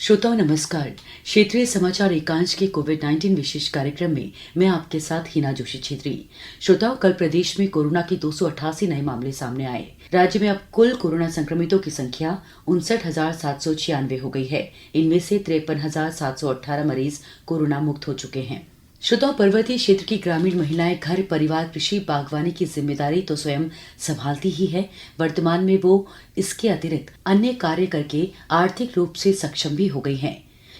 श्रोताओं नमस्कार। क्षेत्रीय समाचार एकांश के कोविड-19 विशेष कार्यक्रम में मैं आपके साथ हिना जोशी छेत्री। श्रोताओं, कल प्रदेश में कोरोना के 288 नए मामले सामने आए। राज्य में अब कुल कोरोना संक्रमितों की संख्या 59,796 हो गई है। इनमें से 53,718 मरीज कोरोना मुक्त हो चुके हैं। श्रोताओं, पर्वतीय क्षेत्र की ग्रामीण महिलाएं घर परिवार कृषि बागवानी की जिम्मेदारी तो स्वयं संभालती ही है, वर्तमान में वो इसके अतिरिक्त अन्य कार्य करके आर्थिक रूप से सक्षम भी हो गई हैं।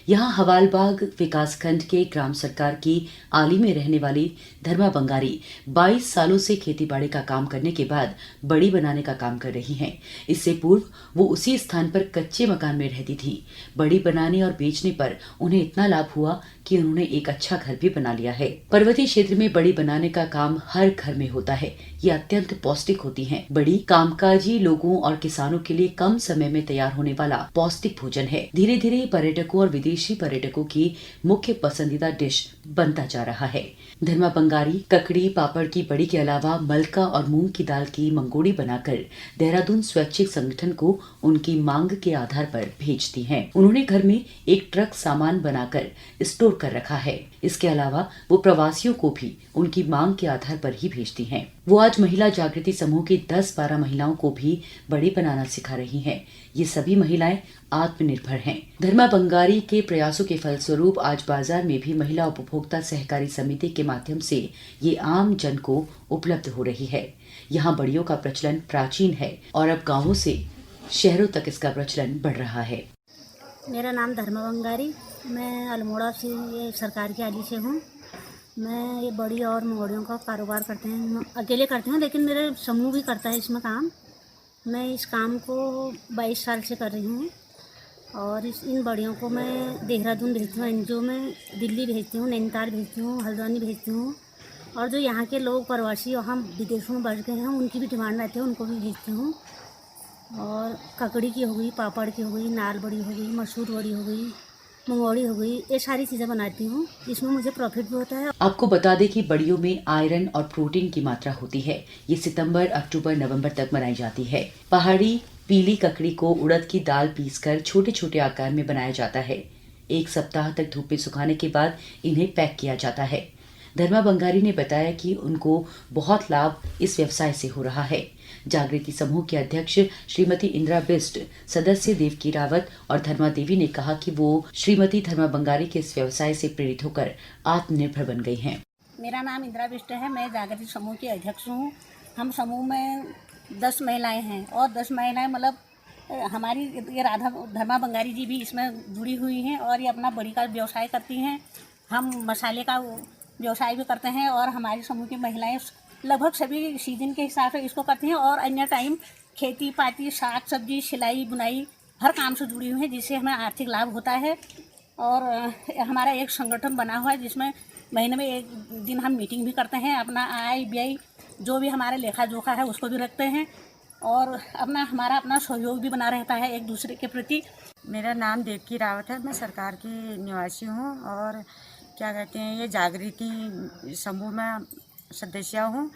यहाँ हवालबाग विकासखंड के ग्राम सरकार की आली में रहने वाली धर्मा बंगारी 22 सालों से खेतीबाड़ी का काम करने के बाद बड़ी बनाने का काम कर रही हैं। इससे पूर्व वो उसी स्थान पर कच्चे मकान में रहती थी। बड़ी बनाने और बेचने पर उन्हें इतना लाभ हुआ कि उन्होंने एक अच्छा घर भी बना लिया है। पर्वतीय क्षेत्र में बड़ी बनाने का काम हर घर में होता है। ये अत्यंत पौष्टिक होती हैं। बड़ी कामकाजी लोगों और किसानों के लिए कम समय में तैयार होने वाला पौष्टिक भोजन है। धीरे धीरे पर्यटकों और विदेशी पर्यटकों की मुख्य पसंदीदा डिश बनता जा रहा है। धर्मा बंगारी ककड़ी पापड़ की बड़ी के अलावा मलका और मूंग की दाल की मंगोड़ी बनाकर देहरादून स्वैच्छिक संगठन को उनकी मांग के आधार पर भेजती हैं। उन्होंने घर में एक ट्रक सामान बनाकर स्टोर कर रखा है। इसके अलावा वो प्रवासियों को भी उनकी मांग के आधार पर ही भेजती हैं। वो आज महिला जागृति समूह की 10-12 महिलाओं को भी बड़ी बनाना सिखा रही हैं। ये सभी महिलाएं आत्मनिर्भर हैं। धर्मा बंगारी के प्रयासों के फलस्वरूप आज बाजार में भी महिला उपभोक्ता सहकारी समिति के माध्यम से ये आम जन को उपलब्ध हो रही है। यहाँ बड़ियों का प्रचलन प्राचीन है और अब गांवों से शहरों तक इसका प्रचलन बढ़ रहा है। मेरा नाम धर्मा बंगारी, मैं अल्मोड़ा से ये सरकार की आली से हूँ। मैं ये बड़ी और मंगोड़ियों का कारोबार करते हैं, अकेले करते हैं, लेकिन मेरे समूह भी करता है इसमें काम। मैं इस काम को 22 साल से कर रही हूँ और इन बड़ियों को मैं देहरादून भेजती हूँ, एनजीओ में दिल्ली भेजती हूँ, नैनीताल भेजती हूँ, हल्द्वानी भेजती हूँ और जो यहाँ के लोग प्रवासी वहाँ विदेशों में बढ़ गए हैं उनकी भी डिमांड रहती है, उनको भी भेजती हूँ। और ककड़ी की हो गई, पापड़ की हो गई, नाल बड़ी हो गई, मसूर बड़ी हो गई, मंगोड़ी हो गई, ये सारी चीज़ें बनाती हूँ। इसमें मुझे प्रॉफिट भी होता है। आपको बता दें कि बड़ियों में आयरन और प्रोटीन की मात्रा होती है। ये सितंबर, अक्टूबर, नवंबर तक बनाई जाती है। पहाड़ी पीली ककड़ी को उड़द की दाल पीसकर छोटे छोटे आकार में बनाया जाता है। 1 सप्ताह तक धूप में सुखाने के बाद इन्हें पैक किया जाता है। धर्मा बंगारी ने बताया कि उनको बहुत लाभ इस व्यवसाय से हो रहा है। जागृति समूह के अध्यक्ष श्रीमती इंदिरा बिष्ट, सदस्य देवकी रावत और धर्मा देवी ने कहा कि वो श्रीमती धर्मा बंगारी के इस व्यवसाय से प्रेरित होकर आत्मनिर्भर बन गई हैं। मेरा नाम इंदिरा बिष्ट है, मैं जागृति समूह की अध्यक्ष हूँ। हम समूह में 10 महिलाएं हैं और 10 महिलाएं मतलब हमारी ये राधा धर्मा बंगारी जी भी इसमें जुड़ी हुई हैं और ये अपना बड़ी का व्यवसाय करती हैं। हम मसाले का व्यवसाय भी करते हैं और हमारे समूह की महिलाएं लगभग सभी सीजन के हिसाब से इसको करती हैं और अन्य टाइम खेती पाती, साग सब्जी, सिलाई बुनाई हर काम से जुड़ी हुई हैं, जिससे हमें आर्थिक लाभ होता है। और हमारा एक संगठन बना हुआ है जिसमें महीने में एक दिन हम मीटिंग भी करते हैं, अपना आय व्यय जो भी हमारा लेखा जोखा है उसको भी रखते हैं और हमारा अपना सहयोग भी बना रहता है एक दूसरे के प्रति। मेरा नाम देवकी रावत है, मैं सरकार की निवासी हूँ और क्या कहते हैं ये जागृति समूह में सदस्य हूँ।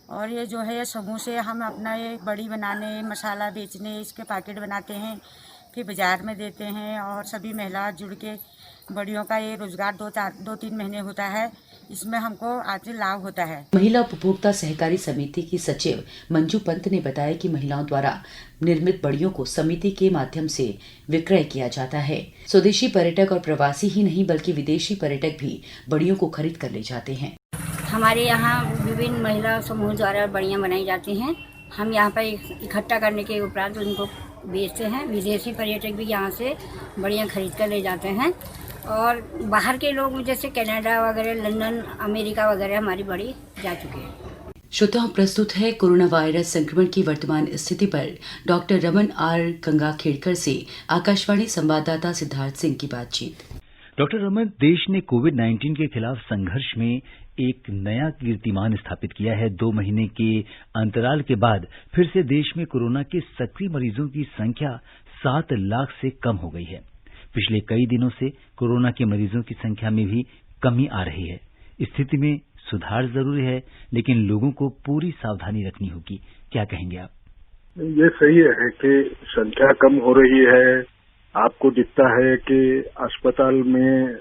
और ये जो है ये समूह से हम अपना ये बड़ी बनाने, मसाला बेचने, इसके पैकेट बनाते हैं, फिर बाज़ार में देते हैं और सभी महिला जुड़ के बड़ियों का ये रोज़गार 2-3 महीने होता है, इसमें हमको आर्थिक लाभ होता है। महिला उपभोक्ता सहकारी समिति की सचिव मंजू पंत ने बताया कि महिलाओं द्वारा निर्मित बड़ियों को समिति के माध्यम से विक्रय किया जाता है। स्वदेशी पर्यटक और प्रवासी ही नहीं बल्कि विदेशी पर्यटक भी बड़ियों को खरीद कर ले जाते हैं। हमारे यहाँ विभिन्न महिला समूह द्वारा बड़ियाँ बनाई जाती हैं। हम यहाँ पर इकट्ठा करने के उपरांत उनको बेचते हैं। विदेशी पर्यटक भी यहाँ से बड़ियाँ खरीद कर ले जाते हैं और बाहर के लोग जैसे कनाडा वगैरह, लंदन, अमेरिका वगैरह हमारी बड़ी जा चुके हैं। श्रोताओं, प्रस्तुत है कोरोना वायरस संक्रमण की वर्तमान स्थिति पर डॉक्टर रमन आर गंगाखेड़कर से आकाशवाणी संवाददाता सिद्धार्थ सिंह की बातचीत। डॉक्टर रमन, देश ने कोविड-19 के खिलाफ संघर्ष में एक नया कीर्तिमान स्थापित किया है। 2 महीने के अंतराल के बाद फिर से देश में कोरोना के सक्रिय मरीजों की संख्या 7 लाख से कम हो गई है। पिछले कई दिनों से कोरोना के मरीजों की संख्या में भी कमी आ रही है। स्थिति में सुधार जरूरी है, लेकिन लोगों को पूरी सावधानी रखनी होगी। क्या कहेंगे आप? ये सही है कि संख्या कम हो रही है, आपको दिखता है कि अस्पताल में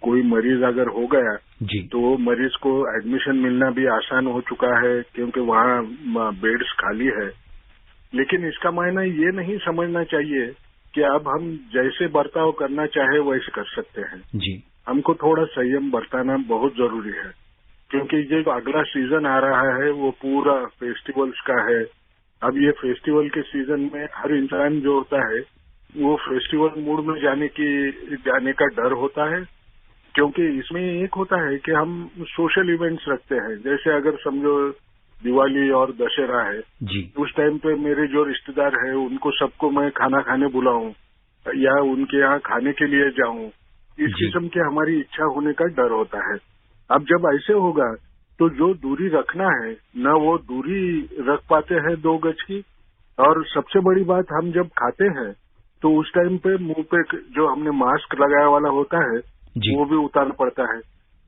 कोई मरीज अगर हो गया जी, तो मरीज को एडमिशन मिलना भी आसान हो चुका है क्योंकि वहाँ बेड्स खाली है। लेकिन इसका मायना ये नहीं समझना चाहिए कि अब हम जैसे बर्ताव करना चाहे वैसे कर सकते हैं। जी, हमको थोड़ा संयम बरताना बहुत जरूरी है क्योंकि ये जो अगला सीजन आ रहा है वो पूरा फेस्टिवल्स का है। अब ये फेस्टिवल के सीजन में हर इंसान जो होता है वो फेस्टिवल मूड में जाने का डर होता है क्योंकि इसमें एक होता है कि हम सोशल इवेंट्स रखते हैं। जैसे अगर समझो दिवाली और दशहरा है जी, उस टाइम पे मेरे जो रिश्तेदार है उनको सबको मैं खाना खाने बुलाऊं या उनके यहाँ खाने के लिए जाऊं, इस जी। किस्म की हमारी इच्छा होने का डर होता है। अब जब ऐसे होगा तो जो दूरी रखना है न वो दूरी रख पाते हैं 2 गज की। और सबसे बड़ी बात, हम जब खाते हैं तो उस टाइम पे मुंह पे जो हमने मास्क लगाया वाला होता है जी, वो भी उतारना पड़ता है।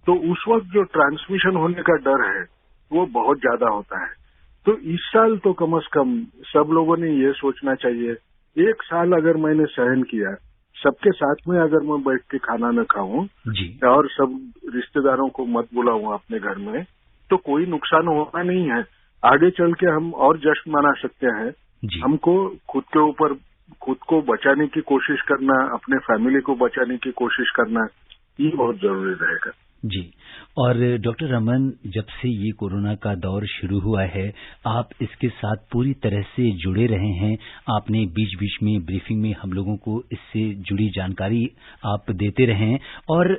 तो उस वक्त जो ट्रांसमिशन होने का डर है वो बहुत ज्यादा होता है। तो इस साल तो कम से कम सब लोगों ने ये सोचना चाहिए, 1 साल अगर मैंने सहन किया, सबके साथ में अगर मैं बैठ के खाना न खाऊं जी, और सब रिश्तेदारों को मत बुलाऊं अपने घर में, तो कोई नुकसान होना नहीं है। आगे चल के हम और जश्न मना सकते हैं। जी, हमको खुद को बचाने की कोशिश करना, अपने फैमिली को बचाने की कोशिश करना, ये बहुत जरूरी रहेगा। जी। और डॉक्टर रमन, जब से ये कोरोना का दौर शुरू हुआ है, आप इसके साथ पूरी तरह से जुड़े रहे हैं। आपने बीच बीच में ब्रीफिंग में हम लोगों को इससे जुड़ी जानकारी आप देते रहे हैं। और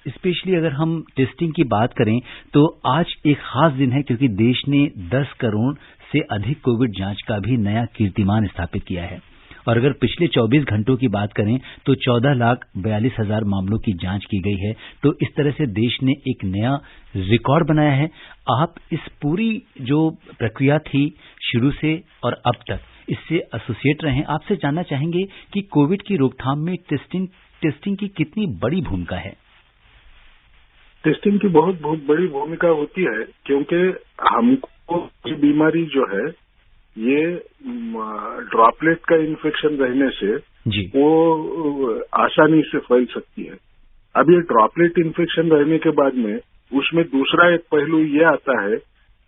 स्पेशली अगर हम टेस्टिंग की बात करें तो आज एक खास दिन है क्योंकि देश ने 10 करोड़ से अधिक कोविड जांच का भी नया कीर्तिमान स्थापित किया है। और अगर पिछले 24 घंटों की बात करें तो 14,42,000 मामलों की जांच की गई है। तो इस तरह से देश ने एक नया रिकॉर्ड बनाया है। आप इस पूरी जो प्रक्रिया थी शुरू से और अब तक, इससे एसोसिएट रहे हैं। आपसे जानना चाहेंगे कि कोविड की रोकथाम में टेस्टिंग की कितनी बड़ी भूमिका है। टेस्टिंग की बहुत बड़ी भूमिका होती है क्योंकि हमको ये बीमारी जो है ये ड्रॉपलेट का इन्फेक्शन रहने से जी, वो आसानी से फैल सकती है। अब ये ड्रॉपलेट इन्फेक्शन रहने के बाद में उसमें दूसरा एक पहलू ये आता है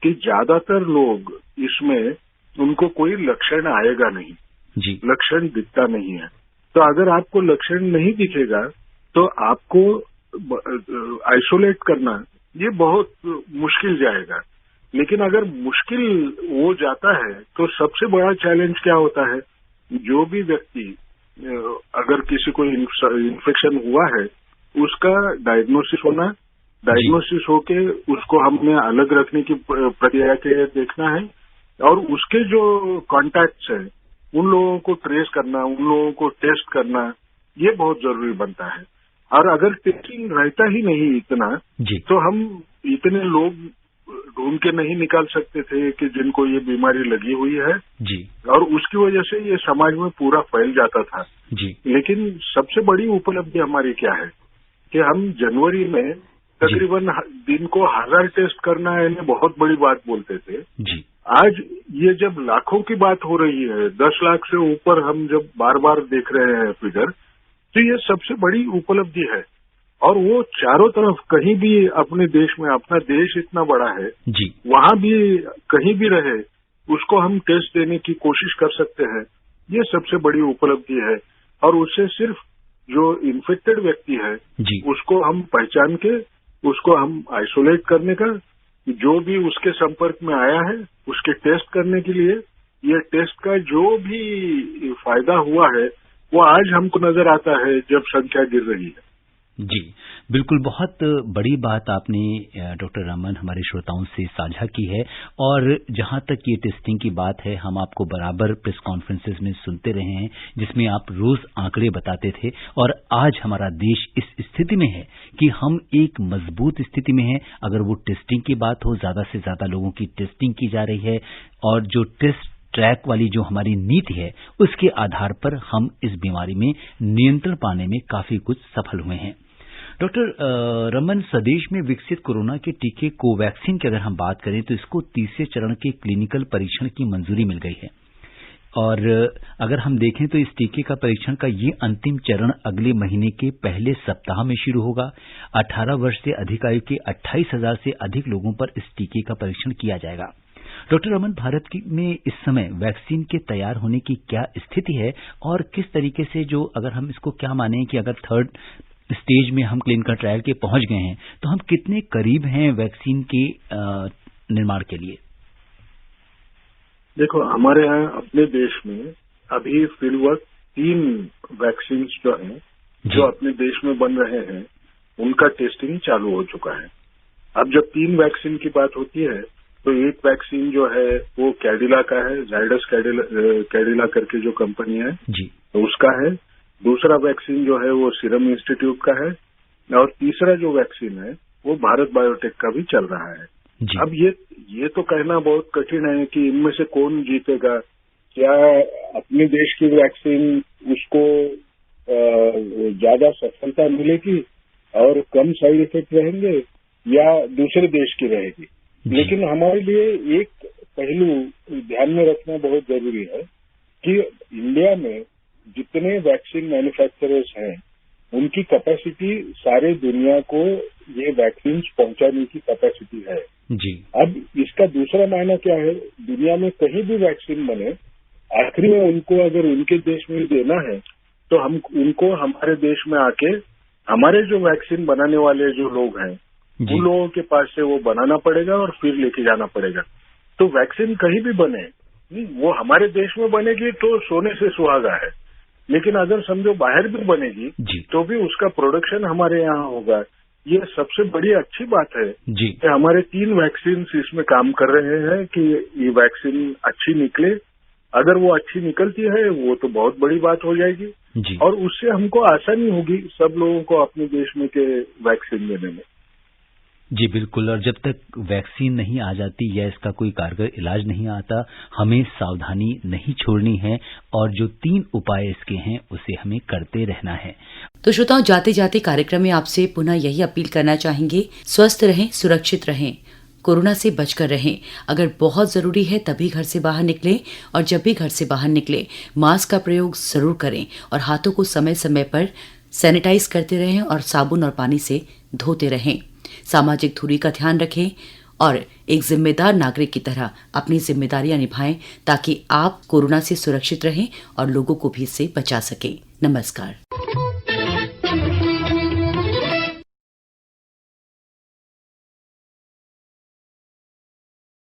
कि ज्यादातर लोग इसमें उनको कोई लक्षण आएगा नहीं, जी, लक्षण दिखता नहीं है। तो अगर आपको लक्षण नहीं दिखेगा तो आपको आइसोलेट करना ये बहुत मुश्किल जाएगा। लेकिन अगर मुश्किल हो जाता है तो सबसे बड़ा चैलेंज क्या होता है, जो भी व्यक्ति अगर किसी को इन्फेक्शन हुआ है उसका डायग्नोसिस होना, डायग्नोसिस होके उसको हमने अलग रखने की प्रक्रिया के देखना है और उसके जो कॉन्टैक्ट्स हैं उन लोगों को ट्रेस करना, उन लोगों को टेस्ट करना, ये बहुत जरूरी बनता है। और अगर टेस्टिंग रहता ही नहीं इतना जी, तो हम इतने लोग ढूंढ के नहीं निकाल सकते थे कि जिनको ये बीमारी लगी हुई है जी, और उसकी वजह से ये समाज में पूरा फैल जाता था। जी, लेकिन सबसे बड़ी उपलब्धि हमारी क्या है कि हम जनवरी में तकरीबन दिन को 1000 टेस्ट करना है, बहुत बड़ी बात बोलते थे। जी, आज ये जब लाखों की बात हो रही है, 10 लाख से ऊपर हम जब बार बार देख रहे हैं फिगर, तो ये सबसे बड़ी उपलब्धि है। और वो चारों तरफ कहीं भी अपने देश में, अपना देश इतना बड़ा है, जी, वहां भी कहीं भी रहे उसको हम टेस्ट देने की कोशिश कर सकते हैं। ये सबसे बड़ी उपलब्धि है। और उससे सिर्फ जो इन्फेक्टेड व्यक्ति है जी, उसको हम पहचान के उसको हम आइसोलेट करने का, जो भी उसके संपर्क में आया है उसके टेस्ट करने के लिए, ये टेस्ट का जो भी फायदा हुआ है वो आज हमको नजर आता है जब संख्या गिर रही है। जी, बिल्कुल। बहुत बड़ी बात आपने डॉक्टर रमन हमारे श्रोताओं से साझा की है। और जहां तक ये टेस्टिंग की बात है, हम आपको बराबर प्रेस कॉन्फ्रेंसेस में सुनते रहे हैं जिसमें आप रोज आंकड़े बताते थे। और आज हमारा देश इस स्थिति में है कि हम एक मजबूत स्थिति में हैं। अगर वो टेस्टिंग की बात हो, ज्यादा से ज्यादा लोगों की टेस्टिंग की जा रही है और जो टेस्ट ट्रैक वाली जो हमारी नीति है उसके आधार पर हम इस बीमारी में नियंत्रण पाने में काफी कुछ सफल हुए हैं। डॉक्टर रमन, स्वदेश में विकसित कोरोना के टीके कोवैक्सीन की अगर हम बात करें तो इसको तीसरे चरण के क्लिनिकल परीक्षण की मंजूरी मिल गई है। और अगर हम देखें तो इस टीके का परीक्षण का ये अंतिम चरण अगले महीने के पहले सप्ताह में शुरू होगा। 18 वर्ष से अधिक आयु के 28,000 से अधिक लोगों पर इस टीके का परीक्षण किया जाएगा। डॉक्टर रमन, भारत में इस समय वैक्सीन के तैयार होने की क्या स्थिति है और किस तरीके से, जो अगर हम इसको क्या माने कि अगर 3rd स्टेज में हम क्लिनिकल ट्रायल के पहुंच गए हैं, तो हम कितने करीब हैं वैक्सीन के निर्माण के लिए? देखो, हमारे यहाँ अपने देश में अभी फिलहाल 3 वैक्सीन जो हैं, जो अपने देश में बन रहे हैं, उनका टेस्टिंग चालू हो चुका है। अब जब 3 वैक्सीन की बात होती है तो एक वैक्सीन जो है वो कैडिला का है, जायडस कैडिला करके जो कंपनी है जी, तो उसका है। दूसरा वैक्सीन जो है वो सीरम इंस्टीट्यूट का है और तीसरा जो वैक्सीन है वो भारत बायोटेक का भी चल रहा है। अब ये तो कहना बहुत कठिन है कि इनमें से कौन जीतेगा। क्या अपने देश की वैक्सीन उसको ज्यादा सफलता मिलेगी और कम साइड इफेक्ट रहेंगे या दूसरे देश की रहेगी। लेकिन हमारे लिए एक पहलू ध्यान में रखना बहुत जरूरी है कि इंडिया में जितने वैक्सीन मैन्युफैक्चरर्स हैं उनकी कैपेसिटी सारे दुनिया को ये वैक्सीन पहुंचाने की कैपेसिटी है जी। अब इसका दूसरा मायना क्या है, दुनिया में कहीं भी वैक्सीन बने, आखिरी में उनको अगर उनके देश में देना है तो हम उनको हमारे देश में आके हमारे जो वैक्सीन बनाने वाले जो लोग हैं उन लोगों के पास से वो बनाना पड़ेगा और फिर लेके जाना पड़ेगा। तो वैक्सीन कहीं भी बने, वो हमारे देश में बनेगी तो सोने से सुहागा है, लेकिन अगर समझो बाहर भी बनेगी तो भी उसका प्रोडक्शन हमारे यहाँ होगा। ये सबसे बड़ी अच्छी बात है कि हमारे 3 वैक्सीन इसमें काम कर रहे हैं कि ये वैक्सीन अच्छी निकले। अगर वो अच्छी निकलती है वो तो बहुत बड़ी बात हो जाएगी और उससे हमको आसानी होगी सब लोगों को अपने देश में के वैक्सीन देने में। जी बिल्कुल, और जब तक वैक्सीन नहीं आ जाती या इसका कोई कारगर इलाज नहीं आता, हमें सावधानी नहीं छोड़नी है और जो 3 उपाय इसके हैं उसे हमें करते रहना है। तो श्रोताओं, जाते जाते कार्यक्रम में आपसे पुनः यही अपील करना चाहेंगे, स्वस्थ रहें, सुरक्षित रहें, कोरोना से बचकर रहें। अगर बहुत जरूरी है तभी घर से बाहर निकलें और जब भी घर से बाहर निकलें मास्क का प्रयोग जरूर करें और हाथों को समय समय पर सैनिटाइज करते रहें और साबुन और पानी से धोते रहें। सामाजिक दूरी का ध्यान रखें और एक जिम्मेदार नागरिक की तरह अपनी जिम्मेदारियां निभाएं ताकि आप कोरोना से सुरक्षित रहें और लोगों को भी इससे बचा सकें। नमस्कार।